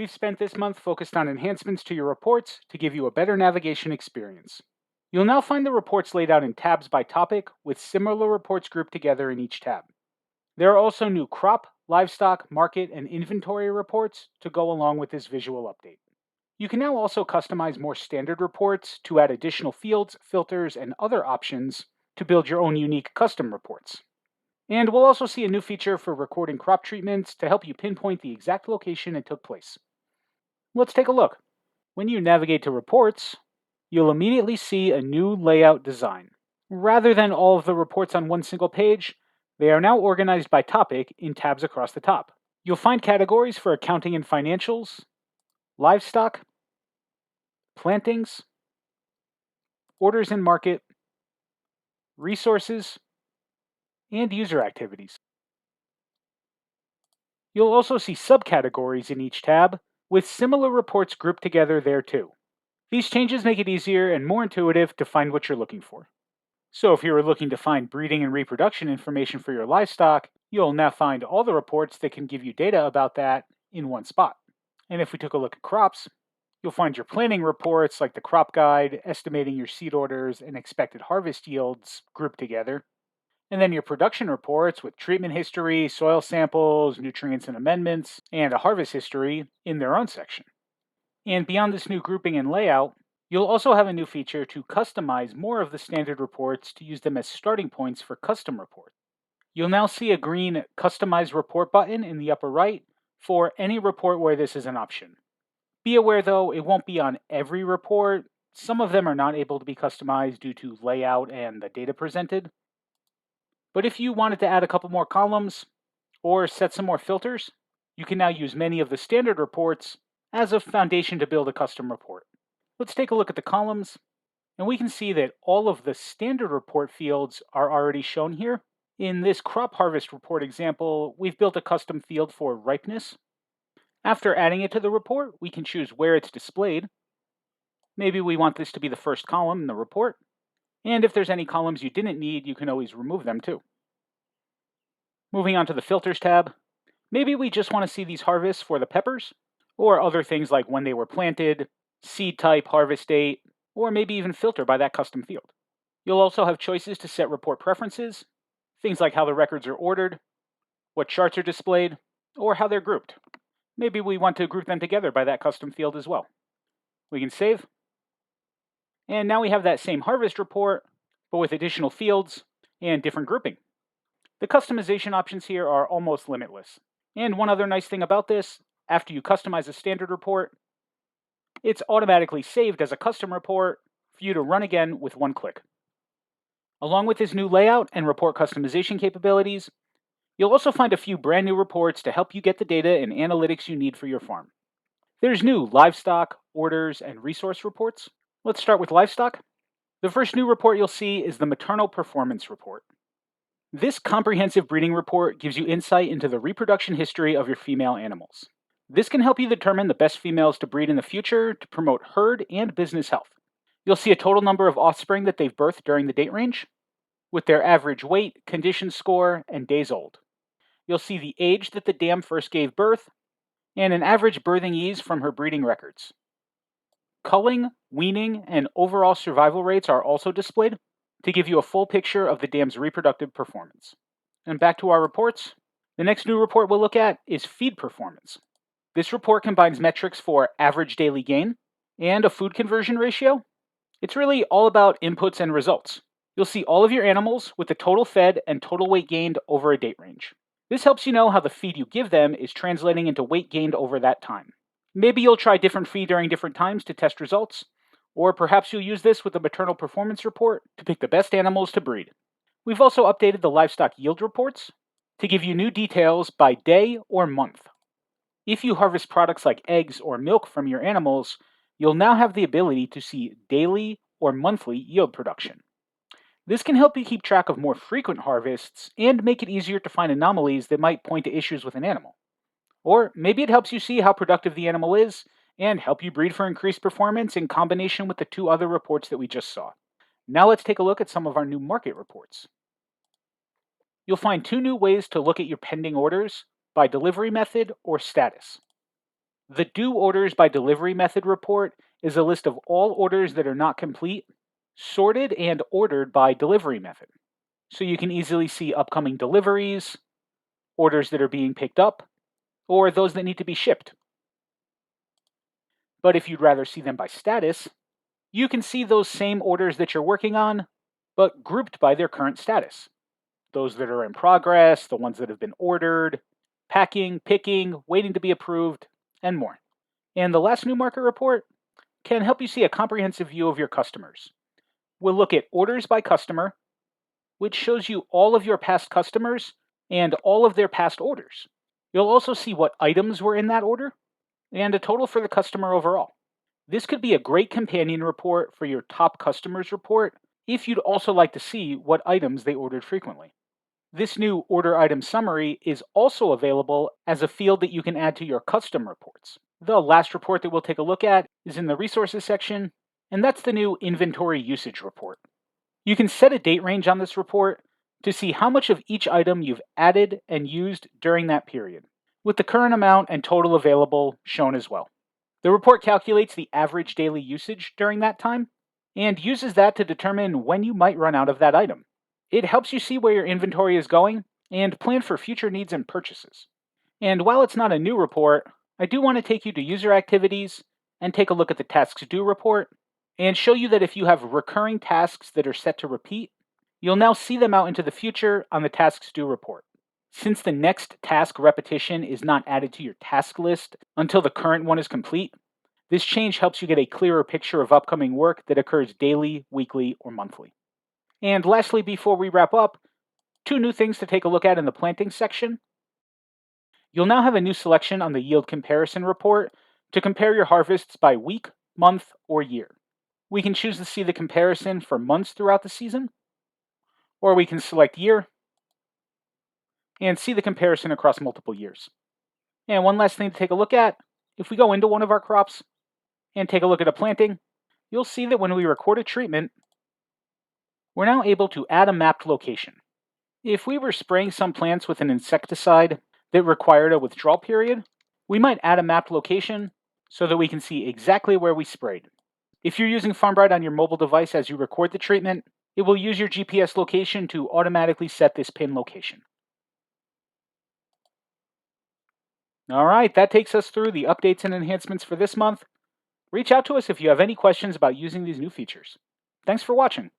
We've spent this month focused on enhancements to your reports to give you a better navigation experience. You'll now find the reports laid out in tabs by topic, with similar reports grouped together in each tab. There are also new crop, livestock, market, and inventory reports to go along with this visual update. You can now also customize more standard reports to add additional fields, filters, and other options to build your own unique custom reports. And we'll also see a new feature for recording crop treatments to help you pinpoint the exact location it took place. Let's take a look. When you navigate to reports, you'll immediately see a new layout design. Rather than all of the reports on one single page, they are now organized by topic in tabs across the top. You'll find categories for accounting and financials, livestock, plantings, orders in market, resources, and user activities. You'll also see subcategories in each tab with similar reports grouped together there too. These changes make it easier and more intuitive to find what you're looking for. So if you were looking to find breeding and reproduction information for your livestock, you'll now find all the reports that can give you data about that in one spot. And if we took a look at crops, you'll find your planning reports like the crop guide, estimating your seed orders, and expected harvest yields grouped together. And then your production reports with treatment history, soil samples, nutrients and amendments, and a harvest history in their own section. And beyond this new grouping and layout, you'll also have a new feature to customize more of the standard reports to use them as starting points for custom reports. You'll now see a green Customize Report button in the upper right for any report where this is an option. Be aware though, it won't be on every report. Some of them are not able to be customized due to layout and the data presented. But if you wanted to add a couple more columns or set some more filters, you can now use many of the standard reports as a foundation to build a custom report. Let's take a look at the columns, and we can see that all of the standard report fields are already shown here. In this crop harvest report example, we've built a custom field for ripeness. After adding it to the report, we can choose where it's displayed. Maybe we want this to be the first column in the report. And if there's any columns you didn't need, you can always remove them too. Moving on to the Filters tab, maybe we just want to see these harvests for the peppers, or other things like when they were planted, seed type, harvest date, or maybe even filter by that custom field. You'll also have choices to set report preferences, things like how the records are ordered, what charts are displayed, or how they're grouped. Maybe we want to group them together by that custom field as well. We can save. And now we have that same harvest report, but with additional fields and different grouping. The customization options here are almost limitless. And one other nice thing about this, after you customize a standard report, it's automatically saved as a custom report for you to run again with one click. Along with this new layout and report customization capabilities, you'll also find a few brand new reports to help you get the data and analytics you need for your farm. There's new livestock, orders, and resource reports. Let's start with livestock. The first new report you'll see is the Maternal Performance Report. This comprehensive breeding report gives you insight into the reproduction history of your female animals. This can help you determine the best females to breed in the future to promote herd and business health. You'll see a total number of offspring that they've birthed during the date range, with their average weight, condition score, and days old. You'll see the age that the dam first gave birth, and an average birthing ease from her breeding records. Culling, weaning, and overall survival rates are also displayed to give you a full picture of the dam's reproductive performance. And back to our reports. The next new report we'll look at is feed performance. This report combines metrics for average daily gain and a food conversion ratio. It's really all about inputs and results. You'll see all of your animals with the total fed and total weight gained over a date range. This helps you know how the feed you give them is translating into weight gained over that time. Maybe you'll try different feed during different times to test results, or perhaps you'll use this with the Maternal Performance Report to pick the best animals to breed. We've also updated the livestock yield reports to give you new details by day or month. If you harvest products like eggs or milk from your animals, you'll now have the ability to see daily or monthly yield production. This can help you keep track of more frequent harvests and make it easier to find anomalies that might point to issues with an animal. Or maybe it helps you see how productive the animal is and help you breed for increased performance in combination with the two other reports that we just saw. Now let's take a look at some of our new market reports. You'll find two new ways to look at your pending orders by delivery method or status. The due orders by delivery method report is a list of all orders that are not complete, sorted and ordered by delivery method. So you can easily see upcoming deliveries, orders that are being picked up, or those that need to be shipped. But if you'd rather see them by status, you can see those same orders that you're working on, but grouped by their current status. Those that are in progress, the ones that have been ordered, packing, picking, waiting to be approved, and more. And the last new market report can help you see a comprehensive view of your customers. We'll look at orders by customer, which shows you all of your past customers and all of their past orders. You'll also see what items were in that order and a total for the customer overall. This could be a great companion report for your top customers report if you'd also like to see what items they ordered frequently. This new order item summary is also available as a field that you can add to your custom reports. The last report that we'll take a look at is in the resources section, and that's the new inventory usage report. You can set a date range on this report to see how much of each item you've added and used during that period, with the current amount and total available shown as well. The report calculates the average daily usage during that time and uses that to determine when you might run out of that item. It helps you see where your inventory is going and plan for future needs and purchases. And while it's not a new report, I do want to take you to user activities and take a look at the tasks due report and show you that if you have recurring tasks that are set to repeat, you'll now see them out into the future on the tasks due report. Since the next task repetition is not added to your task list until the current one is complete, this change helps you get a clearer picture of upcoming work that occurs daily, weekly, or monthly. And lastly, before we wrap up, 2 new things to take a look at in the planting section. You'll now have a new selection on the yield comparison report to compare your harvests by week, month, or year. We can choose to see the comparison for months throughout the season, or we can select year and see the comparison across multiple years. And one last thing to take a look at, if we go into one of our crops and take a look at a planting, you'll see that when we record a treatment, we're now able to add a mapped location. If we were spraying some plants with an insecticide that required a withdrawal period, we might add a mapped location so that we can see exactly where we sprayed. If you're using FarmBright on your mobile device as you record the treatment, it will use your GPS location to automatically set this pin location. All right, that takes us through the updates and enhancements for this month. Reach out to us if you have any questions about using these new features. Thanks for watching.